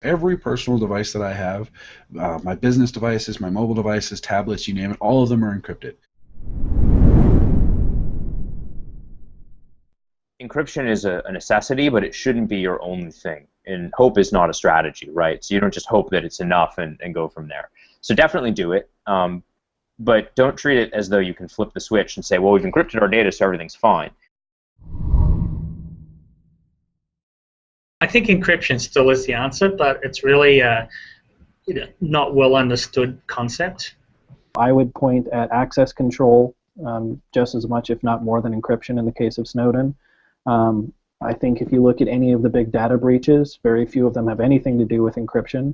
Every personal device that I have, my business devices, my mobile devices, tablets, you name it, all of them are encrypted. Encryption is a necessity, but it shouldn't be your only thing. And hope is not a strategy, right? So you don't just hope that it's enough and go from there. So definitely do it, but don't treat it as though you can flip the switch and say, well, we've encrypted our data, so everything's fine. I think encryption still is the answer, but it's really not well understood concept. I would point at access control just as much, if not more, than encryption in the case of Snowden. I think if you look at any of the big data breaches, very few of them have anything to do with encryption.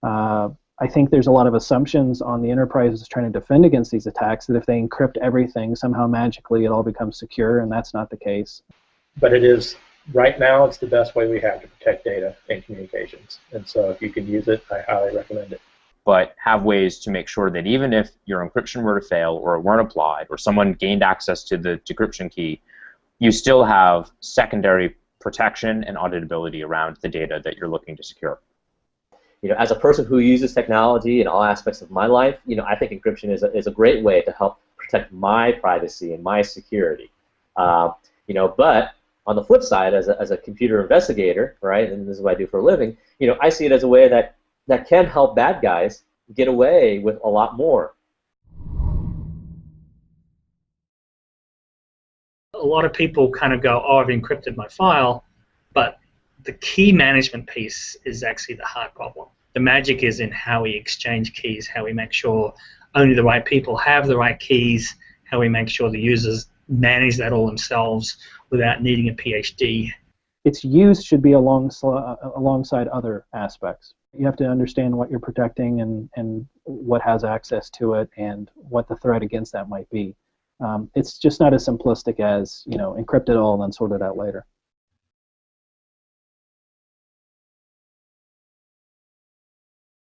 I think there's a lot of assumptions on the enterprises trying to defend against these attacks that if they encrypt everything, somehow magically it all becomes secure, and that's not the case. But it is, right now, it's the best way we have to protect data and communications. And so if you can use it, I highly recommend it. But have ways to make sure that even if your encryption were to fail or it weren't applied or someone gained access to the decryption key, you still have secondary protection and auditability around the data that you're looking to secure. As a person who uses technology in all aspects of my life, I think encryption is a great way to help protect my privacy and my security. But on the flip side, as a computer investigator, right, and this is what I do for a living, I see it as a way that can help bad guys get away with a lot more. A lot of people kind of go, oh, I've encrypted my file, but the key management piece is actually the hard problem. The magic is in how we exchange keys, how we make sure only the right people have the right keys, how we make sure the users manage that all themselves without needing a PhD. Its use should be alongside other aspects. You have to understand what you're protecting and what has access to it and what the threat against that might be. It's just not as simplistic as, encrypt it all and then sort it out later.